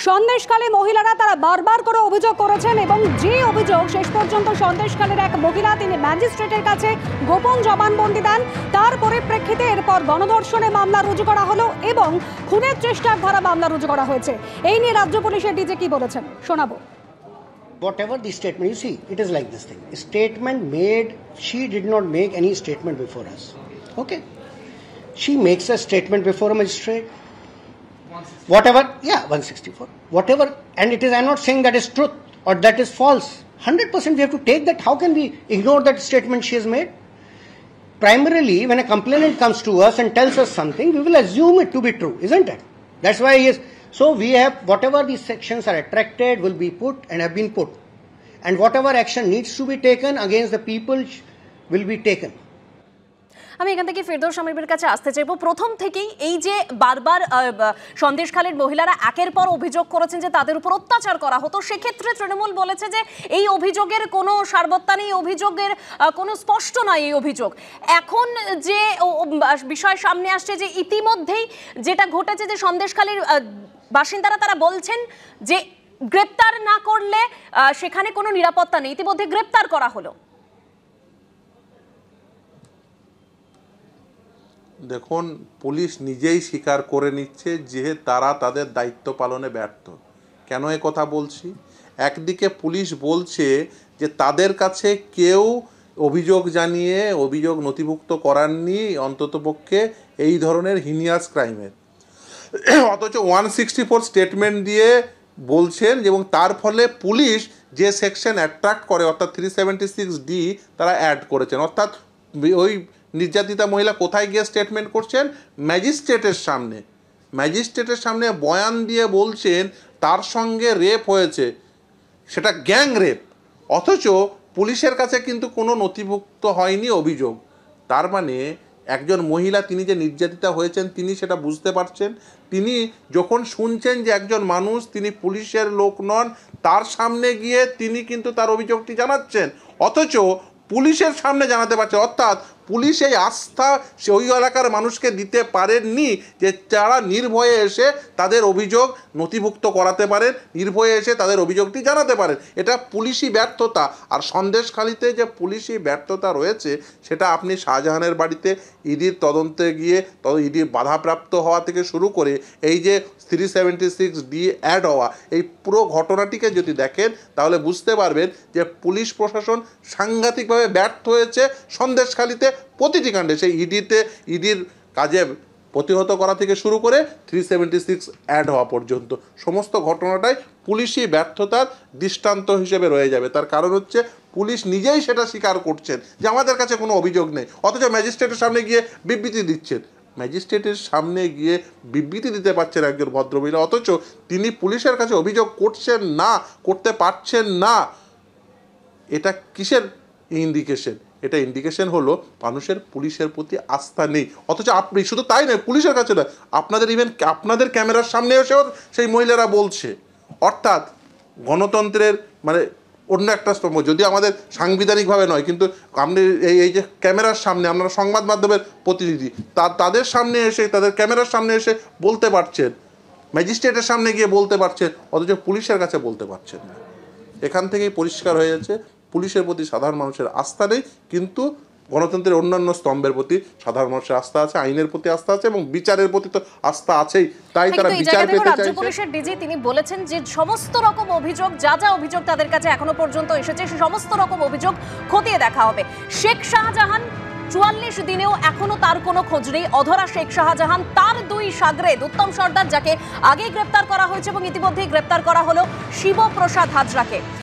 সন্দেশখালী মহিলারা তারা বারবার করে অভিযোগ করেছেন এবং যে অভিযোগ শেষ পর্যন্ত সন্দেশখালীর এক মহিলা তিনি ম্যাজিস্ট্রেটের কাছে গোপন জবানবন্দি দেন, তার পরিপ্রেক্ষিতে এরপর গণধর্ষণে মামলা রুজু করা হলো এবং খুনের চেষ্টার ধারা মামলা রুজু করা হয়েছে। এই নিয়ে রাজ্য পুলিশের ডিজি কি বলেছেন শোনাবো। Whatever the statement, you see, it is like this thing. A statement made, she did not make any statement before us. Okay? She makes a statement before a magistrate. Whatever, yeah, 164. Whatever, and it is, I'm not saying that is truth or that is false. 100% we have to take that. How can we ignore that statement she has made? Primarily, when a complainant comes to us and tells us something, we will assume it to be true, isn't it? That's why he is. So we have, whatever these sections are attracted will be put and have been put. And whatever action needs to be taken against the people will be taken. আমি এখান থেকে ফেরদৌস আমিরের কাছে আসতে চাইবো। প্রথম থেকেই এই যে বারবার সন্দেশখালীর মহিলারা একের পর অভিযোগ করেছেন যে তাদের উপর অত্যাচার করা হতো, সেক্ষেত্রে তৃণমূল বলেছে যে এই অভিযোগের কোনো সারবত্তা নেই, অভিযোগের কোনো স্পষ্ট নয় এই অভিযোগ। এখন যে বিষয় সামনে আসছে যে ইতিমধ্যেই যেটা ঘটেছে যে সন্দেশখালীর বাসিন্দারা তারা বলছেন যে গ্রেপ্তার না করলে সেখানে কোনো নিরাপত্তা নেই, ইতিমধ্যে গ্রেপ্তার করা হলো। দেখুন, পুলিশ নিজেই স্বীকার করে নিচ্ছে যে তারা তাদের দায়িত্ব পালনে ব্যর্থ। কেন এ কথা বলছি? একদিকে পুলিশ বলছে যে তাদের কাছে কেউ অভিযোগ জানিয়ে অভিযোগ নথিভুক্ত করাননি অন্ততপক্ষে এই ধরনের হিনিয়াস ক্রাইমের, অথচ 164 স্টেটমেন্ট দিয়ে বলছেন এবং তার ফলে পুলিশ যে সেকশন অ্যাট্রাক্ট করে অর্থাৎ 376D তারা অ্যাড করেছেন। অর্থাৎ ওই নির্যাতিতা মহিলা কোথায় গিয়ে স্টেটমেন্ট করছেন? ম্যাজিস্ট্রেটের সামনে। ম্যাজিস্ট্রেটের সামনে বয়ান দিয়ে বলছেন তার সঙ্গে রেপ হয়েছে, সেটা গ্যাং রেপ, অথচ পুলিশের কাছে কিন্তু কোনো নথিভুক্ত হয়নি অভিযোগ। তার মানে একজন মহিলা তিনি যে নির্যাতিতা হয়েছেন তিনি সেটা বুঝতে পারছেন, তিনি যখন শুনছেন যে একজন মানুষ তিনি পুলিশের লোক নন, তার সামনে গিয়ে তিনি কিন্তু তার অভিযোগটি জানাচ্ছেন, অথচ পুলিশের সামনে জানাতে পারছে। অর্থাৎ পুলিশ এই আস্থা ওই এলাকার মানুষকে দিতে পারেননি যে যারা নির্ভয়ে এসে তাদের অভিযোগ নথিভুক্ত করাতে পারেন, নির্ভয়ে এসে তাদের অভিযোগটি জানাতে পারেন। এটা পুলিশি ব্যর্থতা। আর সন্দেশখালীতে যে পুলিশি ব্যর্থতা রয়েছে সেটা আপনি শাহজাহানের বাড়িতে ইডির তদন্তে গিয়ে ইডির বাধাপ্রাপ্ত হওয়া থেকে শুরু করে এই যে 376D অ্যাড হওয়া, এই পুরো ঘটনাটিকে যদি দেখেন তাহলে বুঝতে পারবেন যে পুলিশ প্রশাসন সাংঘাতিকভাবে ব্যর্থ হয়েছে সন্দেশখালীতে প্রতিটি কাণ্ডে। সেই ইডির কাজে প্রতিহত করা থেকে শুরু করে 376 অ্যাড হওয়া পর্যন্ত সমস্ত ঘটনাটাই পুলিশি ব্যর্থতার দৃষ্টান্ত হিসেবে রয়ে যাবে। তার কারণ হচ্ছে পুলিশ নিজেই সেটা স্বীকার করছেন যে আমাদের কাছে কোনো অভিযোগ নেই, অথচ ম্যাজিস্ট্রেটের সামনে গিয়ে বিবৃতি দিচ্ছেন। ম্যাজিস্ট্রেটের সামনে গিয়ে বিবৃতি দিতে পারছেন একজন ভদ্রমহিলা, অথচ তিনি পুলিশের কাছে অভিযোগ করতে পারছেন না। এটা কিসের ইন্ডিকেশন? এটা ইন্ডিকেশন হলো মানুষের পুলিশের প্রতি আস্থা নেই। অথচ আপনি শুধু তাই নয়, পুলিশের কাছে নয়, আপনাদের ক্যামেরার সামনে এসেও সেই মহিলারা বলছে। অর্থাৎ গণতন্ত্রের মানে অন্য একটা স্তম্ভ, যদি আমাদের সাংবিধানিকভাবে নয়, কিন্তু আপনি এই যে ক্যামেরার সামনে আপনারা সংবাদ মাধ্যমের প্রতিনিধি, তাদের সামনে এসে তাদের ক্যামেরার সামনে এসে বলতে পারছেন, ম্যাজিস্ট্রেটের সামনে গিয়ে বলতে পারছেন, অথচ পুলিশের কাছে বলতে পারছেন না। এখান থেকেই পরিষ্কার হয়ে যাচ্ছে পুলিশের প্রতি সাধারণ মানুষের আস্থা নেই, কিন্তু গণতন্ত্রের অন্যান্য স্তম্ভের প্রতি সাধারণ মানুষের আস্থা আছে, আইনের প্রতি আস্থা আছে এবং বিচারের প্রতি তো আস্থা আছেই। তাই তারা বিচার পেতে চাইছে। রাজ্য পুলিশের ডিজি তিনি বলেছেন যে সমস্ত রকম অভিযোগ, যা অভিযোগ তাদের কাছে এখনো পর্যন্ত এসেছে, সে সমস্ত রকম অভিযোগ খতিয়ে দেখা হবে। শেখ শাহজাহান 44 দিনেও এখনো তার কোনো খোঁজ নেই। অধরা শেখ শাহজাহান, তার দুই সাগরেদ উত্তম সর্দার, যাকে আগেই গ্রেপ্তার করা হয়েছে এবং ইতিমধ্যেই গ্রেপ্তার করা হলো শিবপ্রসাদ হাজরাকে।